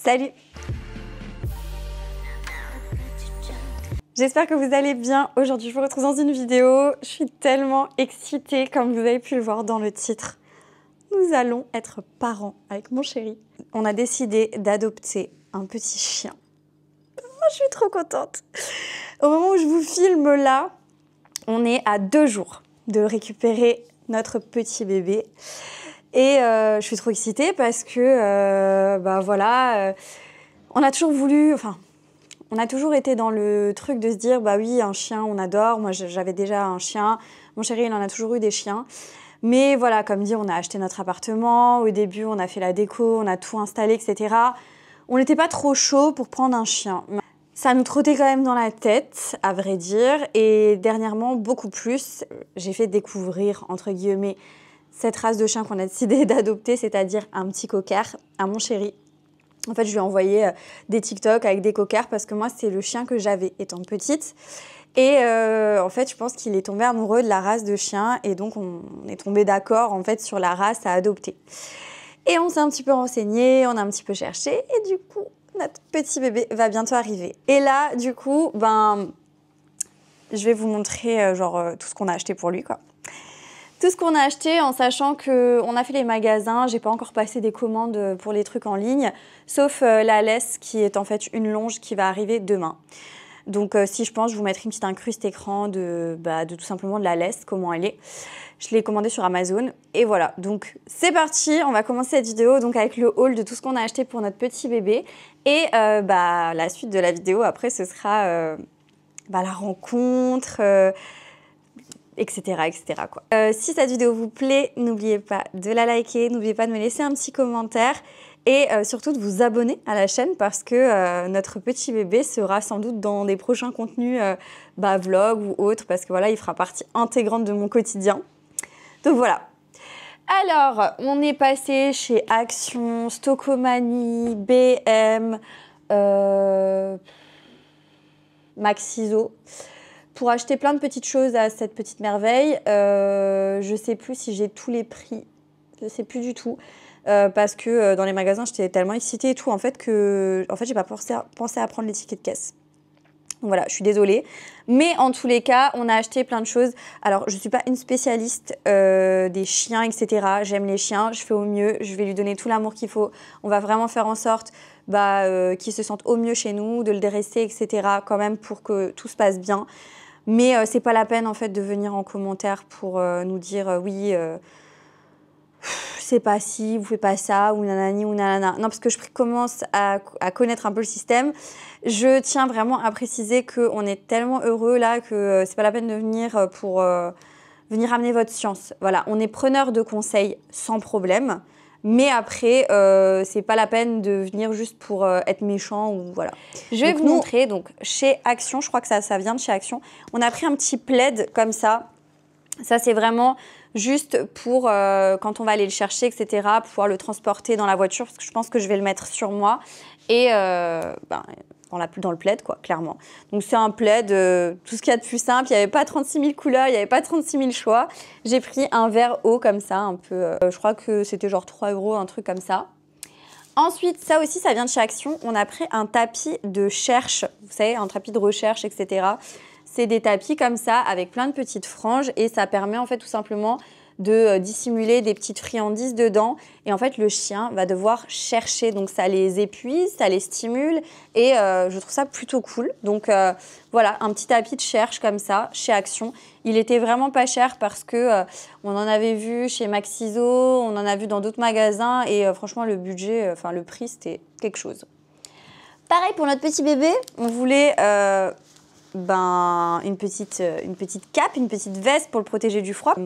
Salut! J'espère que vous allez bien. Aujourd'hui, je vous retrouve dans une vidéo. Je suis tellement excitée, comme vous avez pu le voir dans le titre. Nous allons être parents avec mon chéri. On a décidé d'adopter un petit chien. Oh, je suis trop contente. Au moment où je vous filme là, on est à 2 jours de récupérer notre petit bébé. Et je suis trop excitée parce que, on a toujours voulu... On a toujours été dans le truc de se dire, bah oui, un chien, on adore. Moi, j'avais déjà un chien. Mon chéri, il en a toujours eu des chiens. Mais voilà, comme dit, on a acheté notre appartement. Au début, on a fait la déco, on a tout installé, etc. On n'était pas trop chaud pour prendre un chien. Ça nous trottait quand même dans la tête, à vrai dire. Et dernièrement, beaucoup plus, j'ai fait découvrir, entre guillemets, cette race de chien qu'on a décidé d'adopter, c'est-à-dire un petit cocker, à mon chéri. En fait, je lui ai envoyé des TikTok avec des cockers parce que moi, c'est le chien que j'avais étant petite. Et en fait, je pense qu'il est tombé amoureux de la race de chien et donc on est tombé d'accord en fait sur la race à adopter. Et on s'est un petit peu renseigné, on a un petit peu cherché et du coup, notre petit bébé va bientôt arriver. Et là, du coup, je vais vous montrer tout ce qu'on a acheté pour lui, quoi. Tout ce qu'on a acheté en sachant qu'on a fait les magasins, j'ai pas encore passé des commandes pour les trucs en ligne, sauf la laisse qui est en fait une longe qui va arriver demain. Donc si je pense, je vous mettrai une petite incruste écran de tout simplement de la laisse, comment elle est. Je l'ai commandée sur Amazon et voilà. Donc c'est parti, on va commencer cette vidéo donc avec le haul de tout ce qu'on a acheté pour notre petit bébé. Et la suite de la vidéo après ce sera la rencontre... etc. quoi. Si cette vidéo vous plaît, n'oubliez pas de la liker, n'oubliez pas de me laisser un petit commentaire et surtout de vous abonner à la chaîne parce que notre petit bébé sera sans doute dans des prochains contenus vlogs ou autres parce que voilà, il fera partie intégrante de mon quotidien. Donc voilà. Alors, on est passé chez Action, Stocomanie, BM, Maxiso, pour acheter plein de petites choses à cette petite merveille. Je sais plus si j'ai tous les prix, je sais plus du tout, parce que dans les magasins, j'étais tellement excitée et tout, en fait, j'ai pas pensé à prendre les tickets de caisse. Donc voilà, je suis désolée. Mais en tous les cas, on a acheté plein de choses. Alors, je suis pas une spécialiste des chiens, etc. J'aime les chiens, je fais au mieux, je vais lui donner tout l'amour qu'il faut. On va vraiment faire en sorte qu'il se sente au mieux chez nous, de le dresser, etc. quand même pour que tout se passe bien. Mais c'est pas la peine en fait de venir en commentaire pour nous dire oui, c'est pas ci, vous faites pas ça, ou nanani, ou nanana. Non, parce que je commence à connaître un peu le système. Je tiens vraiment à préciser qu'on est tellement heureux là que c'est pas la peine de venir pour venir amener votre science. Voilà, on est preneur de conseils sans problème. Mais après, c'est pas la peine de venir juste pour être méchant ou voilà. Je vais vous montrer, donc chez Action, je crois que ça vient de chez Action. On a pris un petit plaid comme ça. Ça, c'est vraiment juste pour quand on va aller le chercher, etc., pouvoir le transporter dans la voiture parce que je pense que je vais le mettre sur moi et dans le plaid, quoi, clairement. Donc, c'est un plaid, tout ce qu'il y a de plus simple. Il n'y avait pas 36 000 couleurs, il n'y avait pas 36 000 choix. J'ai pris un vert haut comme ça, un peu. Je crois que c'était genre 3 €, un truc comme ça. Ensuite, ça aussi, ça vient de chez Action. On a pris un tapis de cherche, vous savez, un tapis de recherche, etc. C'est des tapis comme ça, avec plein de petites franges et ça permet en fait tout simplement de dissimuler des petites friandises dedans. Et en fait, le chien va devoir chercher. Donc, ça les épuise, ça les stimule et je trouve ça plutôt cool. Donc, voilà, un petit tapis de cherche comme ça chez Action. Il était vraiment pas cher parce que on en avait vu chez Maxiso, on en a vu dans d'autres magasins et franchement, le budget, le prix, c'était quelque chose. Pareil pour notre petit bébé, on voulait une petite cape, une petite veste pour le protéger du froid.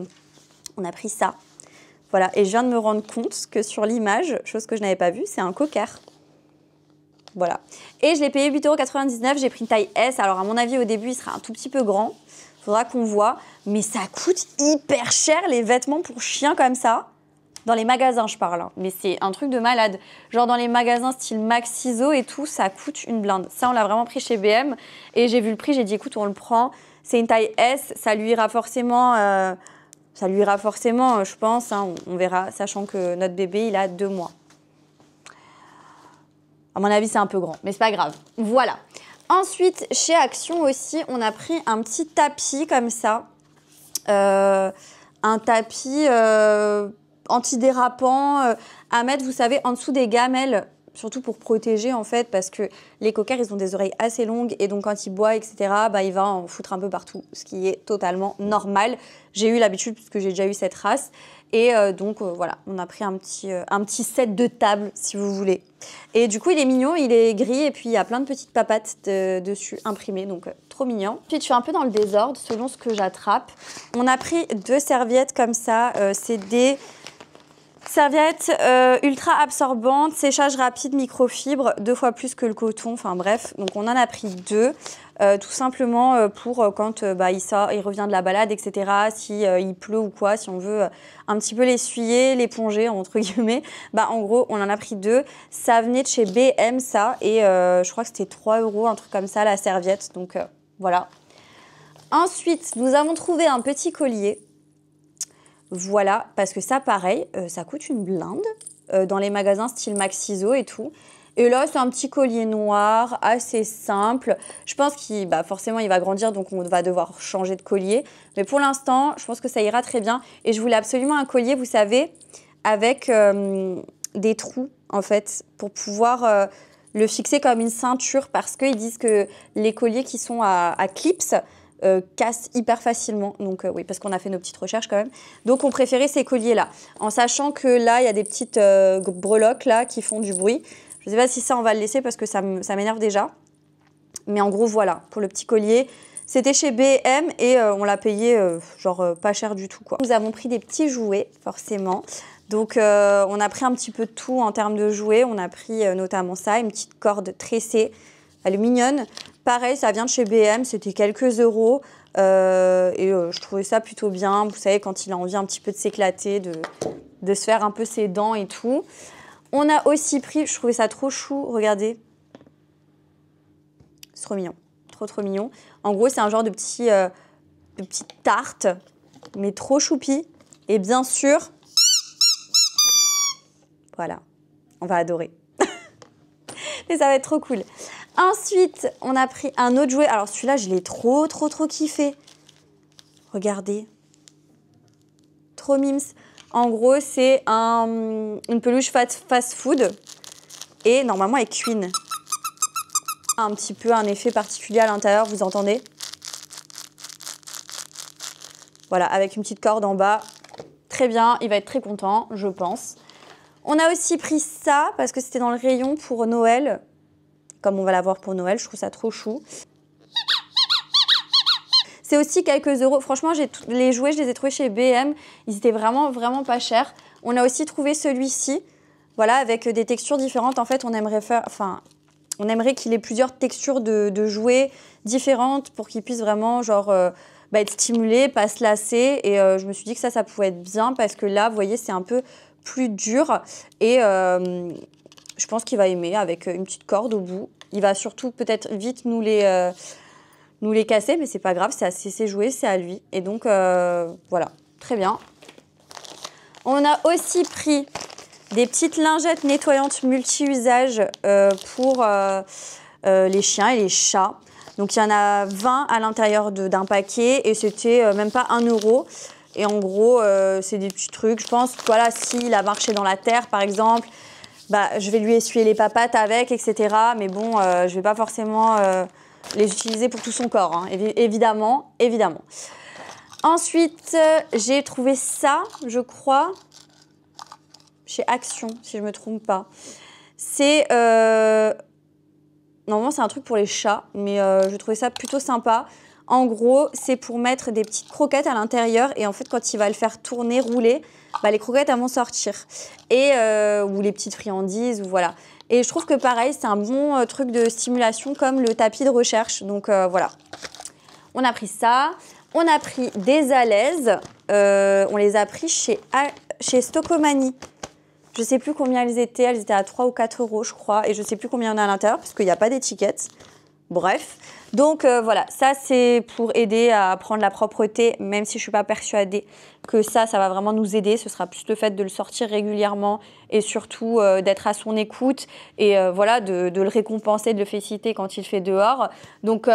On a pris ça. Voilà, et je viens de me rendre compte que sur l'image, chose que je n'avais pas vue, c'est un cocker. Voilà. Et je l'ai payé 8,99 €, j'ai pris une taille S. Alors à mon avis, au début, il sera un tout petit peu grand. Il faudra qu'on voit. Mais ça coûte hyper cher, les vêtements pour chiens comme ça. Dans les magasins, je parle. Hein. Mais c'est un truc de malade. Genre dans les magasins style Maxiso et tout, ça coûte une blinde. Ça, on l'a vraiment pris chez BM. Et j'ai vu le prix, j'ai dit, écoute, on le prend. C'est une taille S, ça lui ira forcément... je pense, hein, on verra, sachant que notre bébé, il a 2 mois. À mon avis, c'est un peu grand, mais c'est pas grave. Voilà. Ensuite, chez Action aussi, on a pris un petit tapis comme ça. Un tapis antidérapant à mettre, vous savez, en dessous des gamelles. Surtout pour protéger en fait, parce que les cockers, ils ont des oreilles assez longues et donc quand il boit, etc., bah, il va en foutre un peu partout, ce qui est totalement normal. J'ai eu l'habitude puisque j'ai déjà eu cette race. Et donc voilà, on a pris un petit set de table, si vous voulez. Et du coup, il est mignon, il est gris et puis il y a plein de petites papates dessus imprimées, donc trop mignon. Ensuite, je suis un peu dans le désordre selon ce que j'attrape. On a pris 2 serviettes comme ça, c'est des serviettes ultra absorbantes, séchage rapide, microfibre, 2 fois plus que le coton, enfin bref. Donc on en a pris 2, tout simplement pour quand il revient de la balade, etc. Si il pleut ou quoi, si on veut un petit peu l'essuyer, l'éponger, entre guillemets. Bah en gros, on en a pris 2. Ça venait de chez BM, ça, et je crois que c'était 3 €, un truc comme ça, la serviette. Donc voilà. Ensuite, nous avons trouvé un petit collier. Voilà, parce que ça, pareil, ça coûte une blinde dans les magasins style Maxiso et tout. Et là, c'est un petit collier noir, assez simple. Je pense qu'il forcément, il va grandir, donc on va devoir changer de collier. Mais pour l'instant, je pense que ça ira très bien. Et je voulais absolument un collier, vous savez, avec des trous, en fait, pour pouvoir le fixer comme une ceinture. Parce qu'ils disent que les colliers qui sont à clips cassent hyper facilement. Donc oui, parce qu'on a fait nos petites recherches quand même. Donc on préférait ces colliers-là. En sachant que là, il y a des petites breloques là qui font du bruit. Je ne sais pas si ça, on va le laisser parce que ça m'énerve déjà. Mais en gros, voilà, pour le petit collier. C'était chez B&M et on l'a payé pas cher du tout, quoi. Nous avons pris des petits jouets, forcément. Donc on a pris un petit peu de tout en termes de jouets. On a pris notamment ça, une petite corde tressée. Elle est mignonne. Pareil, ça vient de chez B&M, c'était quelques euros. Je trouvais ça plutôt bien. Vous savez, quand il a envie un petit peu de s'éclater, de se faire un peu ses dents et tout. On a aussi pris, je trouvais ça trop chou, regardez. C'est trop mignon, trop mignon. En gros, c'est un genre de petite tarte, mais trop choupi. Et bien sûr, voilà, on va adorer. Et ça va être trop cool. Ensuite, on a pris un autre jouet. Alors celui-là, je l'ai trop kiffé. Regardez. Trop mimes. En gros, c'est une peluche fast food. Et normalement, elle cuine. Un petit peu un effet particulier à l'intérieur, vous entendez? Voilà, avec une petite corde en bas. Très bien, il va être très content, je pense. On a aussi pris ça, parce que c'était dans le rayon pour Noël. Comme on va l'avoir pour Noël, je trouve ça trop chou. C'est aussi quelques euros. Franchement, les jouets, je les ai trouvés chez B&M. Ils étaient vraiment pas chers. On a aussi trouvé celui-ci, voilà, avec des textures différentes. En fait, on aimerait qu'il ait plusieurs textures de jouets différentes pour qu'il puisse vraiment être stimulé, pas se lasser. Et je me suis dit que ça pouvait être bien parce que là, vous voyez, c'est un peu plus dur. Et je pense qu'il va aimer avec une petite corde au bout. Il va surtout peut-être vite nous les casser, mais c'est pas grave, c'est ses jouets, c'est à lui. Et donc, voilà, très bien. On a aussi pris des petites lingettes nettoyantes multi-usages pour les chiens et les chats. Donc, il y en a 20 à l'intérieur d'un paquet et c'était même pas 1 €. Et en gros, c'est des petits trucs. Je pense, voilà, s'il a marché dans la terre, par exemple, je vais lui essuyer les papates avec, etc. Mais bon, je vais pas forcément les utiliser pour tout son corps, hein, évidemment. Ensuite, j'ai trouvé ça, je crois, chez Action, si je me trompe pas. C'est normalement, c'est un truc pour les chats, mais je trouvais ça plutôt sympa. En gros, c'est pour mettre des petites croquettes à l'intérieur. Et en fait, quand il va le faire tourner, rouler, les croquettes, elles vont sortir. Et, ou les petites friandises, ou voilà. Et je trouve que pareil, c'est un bon truc de stimulation comme le tapis de recherche. Donc voilà. On a pris ça. On a pris des alaises. On les a pris chez Stockomanie. Je ne sais plus combien elles étaient. Elles étaient à 3 ou 4 €, je crois. Et je ne sais plus combien il y en a à l'intérieur, parce qu'il n'y a pas d'étiquette. Bref, donc voilà, ça c'est pour aider à prendre la propreté, même si je ne suis pas persuadée que ça va vraiment nous aider. Ce sera plus le fait de le sortir régulièrement et surtout d'être à son écoute et voilà, de le récompenser, de le féliciter quand il fait dehors. Donc,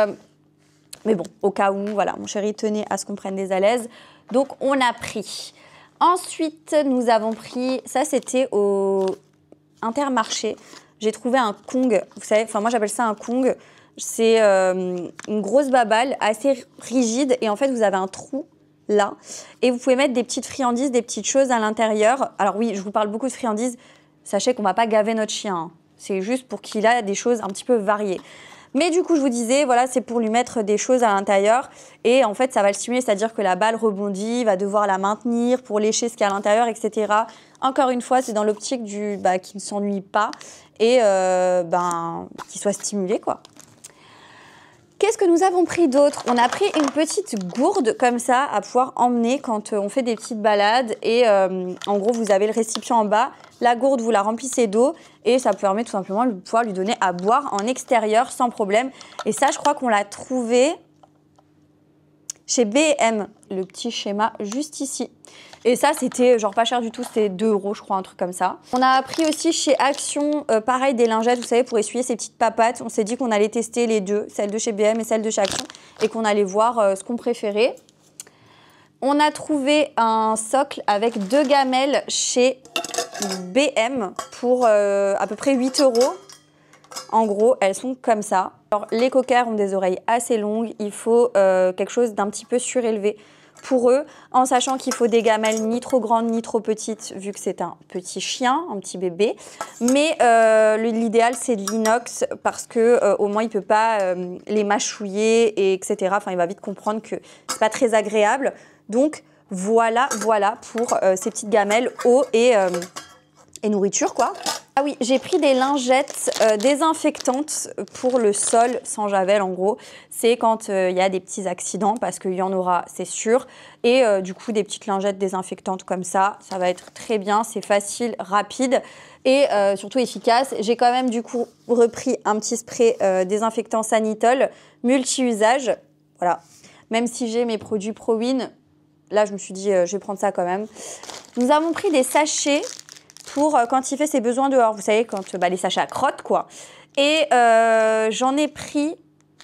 mais bon, au cas où, voilà, mon chéri tenait à ce qu'on prenne des alaises. Donc, on a pris. Ensuite, nous avons pris, ça c'était au Intermarché. J'ai trouvé un Kong, vous savez, enfin moi j'appelle ça un Kong. C'est une grosse baballe assez rigide et en fait vous avez un trou là et vous pouvez mettre des petites friandises, des petites choses à l'intérieur. Alors oui, je vous parle beaucoup de friandises, sachez qu'on ne va pas gaver notre chien, hein. C'est juste pour qu'il ait des choses un petit peu variées. Mais du coup, je vous disais, voilà, c'est pour lui mettre des choses à l'intérieur et en fait, ça va le stimuler, c'est-à-dire que la balle rebondit, il va devoir la maintenir pour lécher ce qu'il y a à l'intérieur, etc. Encore une fois, c'est dans l'optique qu'il ne s'ennuie pas et qu'il soit stimulé, quoi. Qu'est-ce que nous avons pris d'autre? On a pris une petite gourde comme ça à pouvoir emmener quand on fait des petites balades. Et en gros, vous avez le récipient en bas. La gourde, vous la remplissez d'eau et ça permet tout simplement de pouvoir lui donner à boire en extérieur sans problème. Et ça, je crois qu'on l'a trouvé chez B&M, le petit schéma juste ici. Et ça, c'était genre pas cher du tout, c'était 2 €, je crois, un truc comme ça. On a pris aussi chez Action, pareil, des lingettes, vous savez, pour essuyer ces petites papates. On s'est dit qu'on allait tester les deux, celle de chez B&M et celle de chez Action, et qu'on allait voir ce qu'on préférait. On a trouvé un socle avec 2 gamelles chez B&M pour à peu près 8 €. En gros, elles sont comme ça. Alors, les coquers ont des oreilles assez longues. Il faut quelque chose d'un petit peu surélevé pour eux, en sachant qu'il faut des gamelles ni trop grandes ni trop petites, vu que c'est un petit chien, un petit bébé. Mais l'idéal, c'est de l'inox parce que au moins, il ne peut pas les mâchouiller, et etc. Enfin, il va vite comprendre que c'est pas très agréable. Donc, voilà pour ces petites gamelles, eau et nourriture, quoi. Ah oui, j'ai pris des lingettes désinfectantes pour le sol sans javel, en gros. C'est quand il y a des petits accidents, parce qu'il y en aura, c'est sûr. Et du coup, des petites lingettes désinfectantes comme ça va être très bien. C'est facile, rapide et surtout efficace. J'ai quand même du coup repris un petit spray désinfectant Sanitol multi-usage. Voilà. Même si j'ai mes produits ProWin, là, je me suis dit, je vais prendre ça quand même. Nous avons pris des sachets pour quand il fait ses besoins dehors. Vous savez, quand les sachets à crotte, quoi. Et j'en ai pris,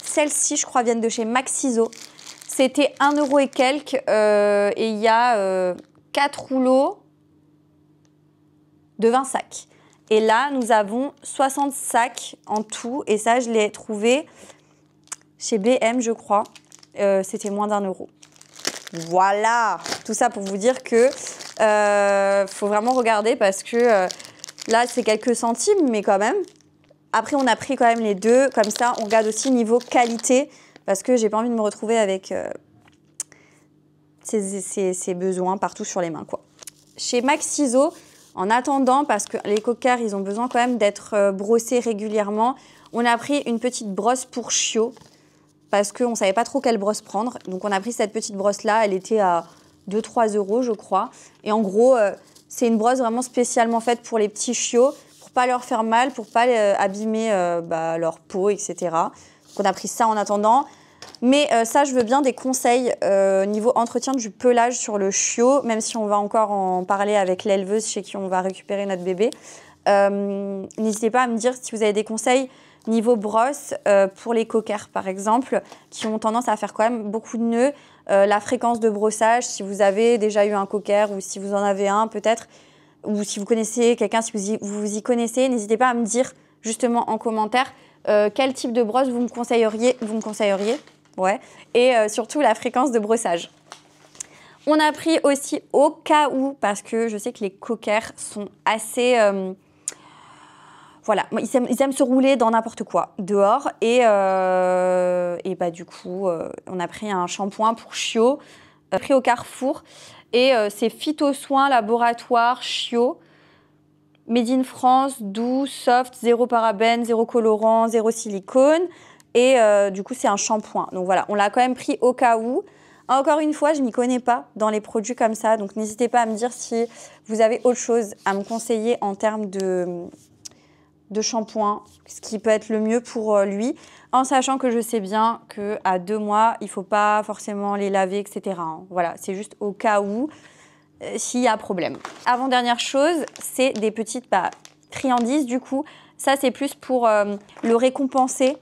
celles-ci, je crois, viennent de chez Maxiso. C'était 1 € et quelques. Et il y a 4 rouleaux de 20 sacs. Et là, nous avons 60 sacs en tout. Et ça, je l'ai trouvé chez B&M, je crois. C'était moins d'1 €. Voilà, tout ça pour vous dire que faut vraiment regarder parce que là, c'est quelques centimes, mais quand même. Après, on a pris quand même les deux. Comme ça, on regarde aussi niveau qualité parce que j'ai pas envie de me retrouver avec ces besoins partout sur les mains, quoi. Chez Maxiso, en attendant, parce que les coquers, ils ont besoin quand même d'être brossés régulièrement, on a pris une petite brosse pour chiots parce qu'on ne savait pas trop quelle brosse prendre. Donc, on a pris cette petite brosse-là. Elle était à 2-3 € je crois. Et en gros, c'est une brosse vraiment spécialement faite pour les petits chiots, pour pas leur faire mal, pour pas abîmer leur peau, etc. Donc, on a pris ça en attendant. Mais ça, je veux bien des conseils niveau entretien du pelage sur le chiot, même si on va encore en parler avec l'éleveuse chez qui on va récupérer notre bébé. N'hésitez pas à me dire si vous avez des conseils niveau brosse pour les coquers, par exemple, qui ont tendance à faire quand même beaucoup de nœuds. La fréquence de brossage, si vous avez déjà eu un coquer ou si vous en avez un peut-être, ou si vous connaissez quelqu'un, si vous y connaissez, n'hésitez pas à me dire justement en commentaire quel type de brosse vous me conseilleriez. Ouais. Et surtout la fréquence de brossage. On a pris aussi au cas où, parce que je sais que les coquers sont assez... voilà, ils aiment se rouler dans n'importe quoi dehors. Et du coup, on a pris un shampoing pour chiots, pris au Carrefour. Et c'est Phytosoin Laboratoire Chiot, Made in France, doux, soft, 0 parabènes, 0 colorant, 0 silicone. Et du coup, c'est un shampoing. Donc voilà, on l'a quand même pris au cas où. Encore une fois, je ne m'y connais pas dans les produits comme ça. Donc n'hésitez pas à me dire si vous avez autre chose à me conseiller en termes de de shampoing, ce qui peut être le mieux pour lui, en sachant que je sais bien qu'à 2 mois, il ne faut pas forcément les laver, etc. Hein. Voilà, c'est juste au cas où, s'il y a problème. Avant-dernière chose, c'est des petites friandises. Du coup, ça, c'est plus pour le récompenser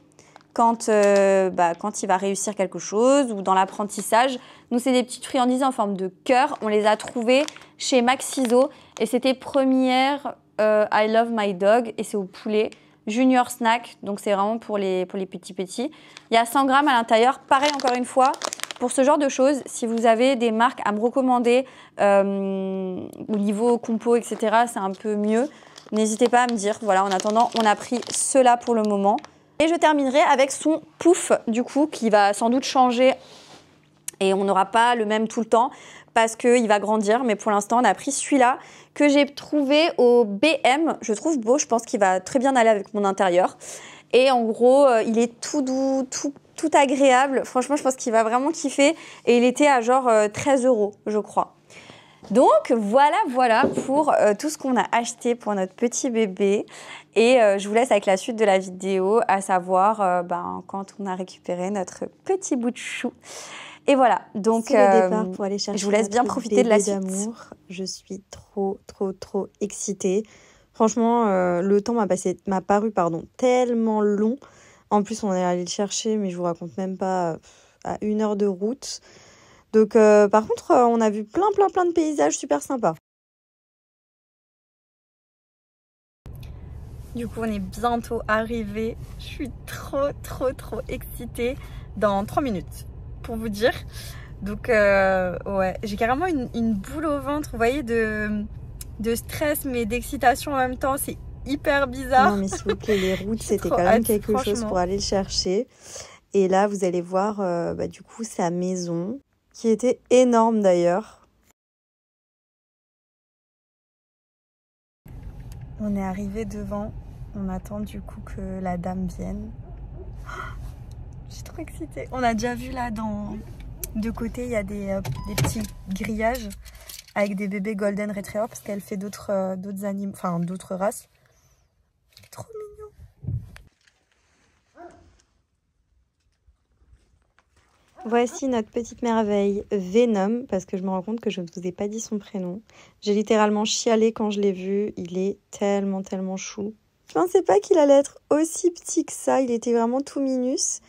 quand il va réussir quelque chose ou dans l'apprentissage. Nous, c'est des petites friandises en forme de cœur. On les a trouvées chez Maxiso et c'était première I Love My Dog et c'est au poulet. Junior Snack, donc c'est vraiment pour les petits. Il y a 100 grammes à l'intérieur. Pareil, encore une fois, pour ce genre de choses, si vous avez des marques à me recommander au niveau compo, etc., c'est un peu mieux. N'hésitez pas à me dire. Voilà, en attendant, on a pris cela pour le moment. Et je terminerai avec son pouf, du coup, qui va sans doute changer et on n'aura pas le même tout le temps parce qu'il va grandir. Mais pour l'instant, on a pris celui-là que j'ai trouvé au BM. Je trouve beau, je pense qu'il va très bien aller avec mon intérieur. Et en gros, il est tout doux, tout agréable. Franchement, je pense qu'il va vraiment kiffer. Et il était à genre 13 €, je crois. Donc voilà pour tout ce qu'on a acheté pour notre petit bébé. Et je vous laisse avec la suite de la vidéo, à savoir quand on a récupéré notre petit bout de chou. Et voilà, donc c'est le départ pour aller chercher je vous laisse bien profiter de la suite. Je suis trop excitée. Franchement, le temps m'a paru tellement long. En plus, on est allé le chercher, mais je vous raconte même pas, à 1 heure de route. Donc, par contre, on a vu plein de paysages super sympas. Du coup, on est bientôt arrivé. Je suis trop excitée. Dans 3 minutes, pour vous dire. Donc, ouais, j'ai carrément une boule au ventre, vous voyez, de stress, mais d'excitation en même temps. C'est hyper bizarre. Non, mais s'il vous plaît, les routes, c'était quand même quelque chose pour aller le chercher. Et là, vous allez voir, du coup, sa maison, qui était énorme d'ailleurs. On est arrivé devant. On attend du coup que la dame vienne. Je suis trop excitée. On a déjà vu là de côté, il y a des petits grillages avec des bébés Golden Retriever parce qu'elle fait d'autres animaux, enfin d'autres races. Trop mignon. Voici notre petite merveille, Venom, parce que je me rends compte que je ne vous ai pas dit son prénom. J'ai littéralement chialé quand je l'ai vu. Il est tellement chou. Je pensais pas qu'il allait être aussi petit que ça. Il était vraiment tout minus.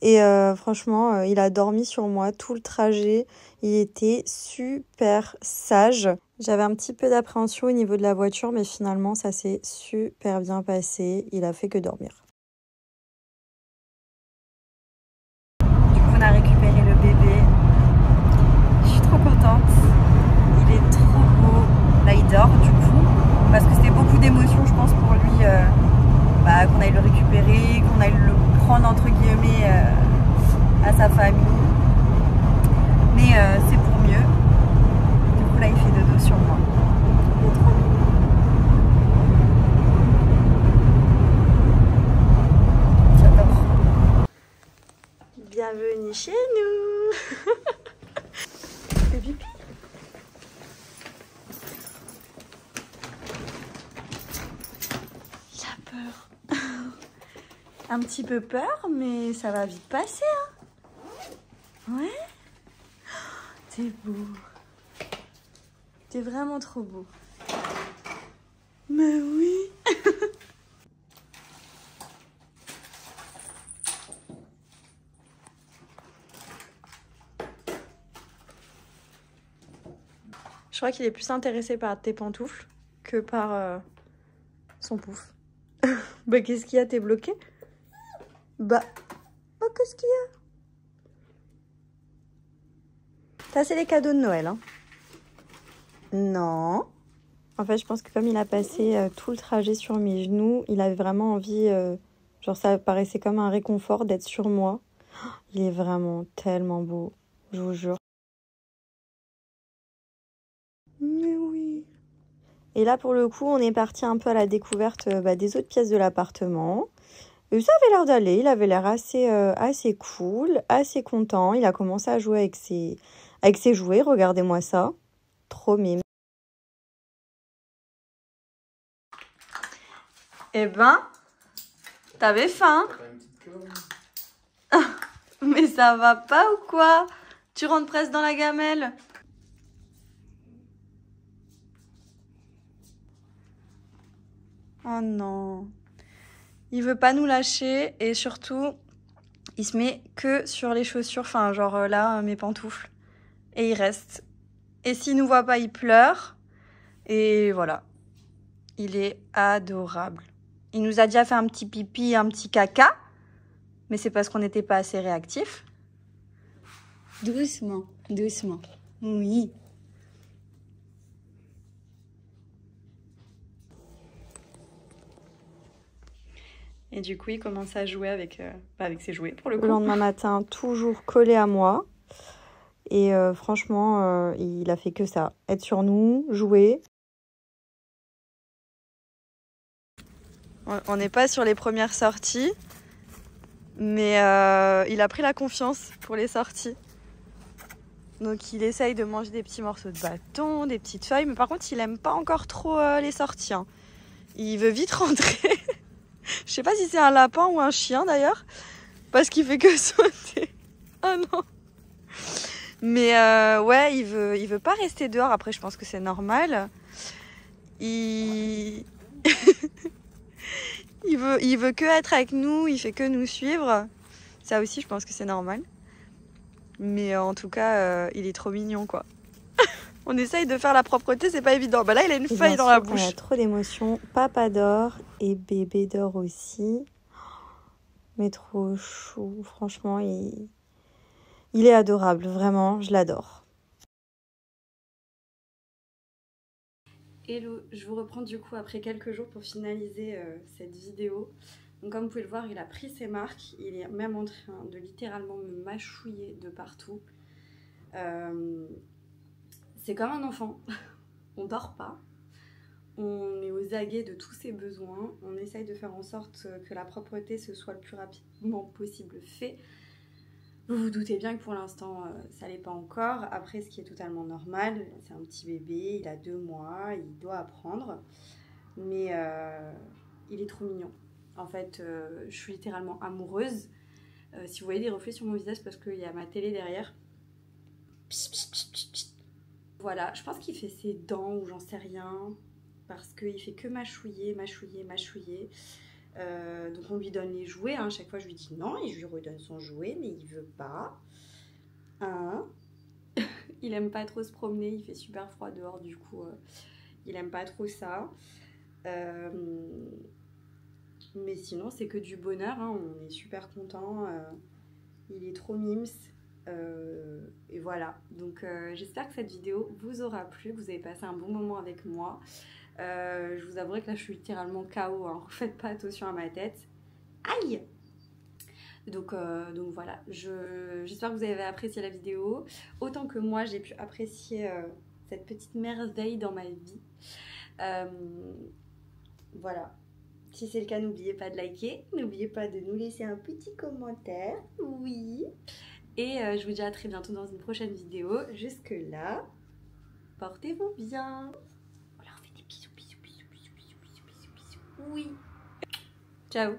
Et franchement, il a dormi sur moi tout le trajet. Il était super sage. J'avais un petit peu d'appréhension au niveau de la voiture, mais finalement, ça s'est super bien passé. Il a fait que dormir. Du coup, on a récupéré le bébé. Je suis trop contente. Il est trop beau. Là, il dort du coup. Parce que c'était beaucoup d'émotions, je pense, pour lui. Qu'on aille le récupérer, qu'on aille le prendre entre guillemets à sa famille. Mais c'est pour mieux. Du coup là il fait dodo sur moi. Il est trop mignon. J'adore. Bienvenue chez nous. C'est pipi. J'ai peur. Un petit peu peur, mais ça va vite passer. Hein. Ouais. T'es beau. T'es vraiment trop beau. Mais oui. Je crois qu'il est plus intéressé par tes pantoufles que par son pouf. Bah qu'est-ce qu'il y a? T'es bloqué? Bah, oh qu'est-ce qu'il y a? Ça, c'est les cadeaux de Noël. Hein. Non. En fait, je pense que comme il a passé tout le trajet sur mes genoux, il avait vraiment envie... genre, ça paraissait comme un réconfort d'être sur moi. Il est vraiment tellement beau, je vous jure. Mais oui. Et là, pour le coup, on est parti un peu à la découverte des autres pièces de l'appartement. Et ça avait l'air d'aller. Il avait l'air assez cool, assez content. Il a commencé à jouer avec ses jouets. Regardez-moi ça. Trop mime. Eh ben, t'avais faim. Mais ça va pas ou quoi? Tu rentres presque dans la gamelle. Oh non. Il veut pas nous lâcher et surtout, il se met que sur les chaussures, enfin genre là, mes pantoufles. Et il reste. Et s'il nous voit pas, il pleure. Et voilà. Il est adorable. Il nous a déjà fait un petit pipi, un petit caca. Mais c'est parce qu'on n'était pas assez réactifs. Doucement, doucement. Oui. Et du coup, il commence à jouer avec ses jouets pour le coup. Le lendemain matin, toujours collé à moi. Et franchement, il a fait que ça. Être sur nous, jouer. On n'est pas sur les premières sorties. Mais il a pris la confiance pour les sorties. Donc il essaye de manger des petits morceaux de bâton, des petites feuilles. Mais par contre, il aime pas encore trop les sorties. Hein. Il veut vite rentrer. Je sais pas si c'est un lapin ou un chien d'ailleurs. Parce qu'il fait que sauter. Oh non. Mais ouais, il veut pas rester dehors. Après, je pense que c'est normal. Il veut que être avec nous. Il fait que nous suivre. Ça aussi, je pense que c'est normal. Mais en tout cas, il est trop mignon, quoi. On essaye de faire la propreté, c'est pas évident. Bah là, il a une feuille dans la bouche. Il a trop d'émotions. Papa dort et bébé dort aussi. Mais trop chou. Franchement, il est adorable. Vraiment, je l'adore. Hello, je vous reprends du coup après quelques jours pour finaliser cette vidéo. Donc comme vous pouvez le voir, il a pris ses marques. Il est même en train de littéralement me mâchouiller de partout. C'est comme un enfant. On dort pas. On est aux aguets de tous ses besoins. On essaye de faire en sorte que la propreté se soit le plus rapidement possible fait. Vous vous doutez bien que pour l'instant, ça l'est pas encore. Après, ce qui est totalement normal, c'est un petit bébé, il a 2 mois, il doit apprendre. Mais il est trop mignon. En fait, je suis littéralement amoureuse. Si vous voyez des reflets sur mon visage, parce qu'il y a ma télé derrière. Voilà, je pense qu'il fait ses dents ou j'en sais rien. Parce qu'il fait que mâchouiller, mâchouiller, mâchouiller. Donc on lui donne les jouets, hein. Chaque fois je lui dis non et je lui redonne son jouet, mais il veut pas. Hein. Il aime pas trop se promener, il fait super froid dehors, du coup il aime pas trop ça. Mais sinon c'est que du bonheur, hein. On est super content. Il est trop mims. Et voilà, donc j'espère que cette vidéo vous aura plu, que vous avez passé un bon moment avec moi. Je vous avouerai que là je suis littéralement KO, hein. Faites pas attention à ma tête. Aïe! Donc voilà, j'espère que vous avez apprécié la vidéo autant que moi j'ai pu apprécier cette petite merveille dans ma vie. Voilà, si c'est le cas, n'oubliez pas de liker, n'oubliez pas de nous laisser un petit commentaire, oui. Et je vous dis à très bientôt dans une prochaine vidéo. Jusque là, portez-vous bien. On leur fait des bisous, bisous, bisous, bisous, bisous, bisous, bisous, bisous. Oui. Ciao.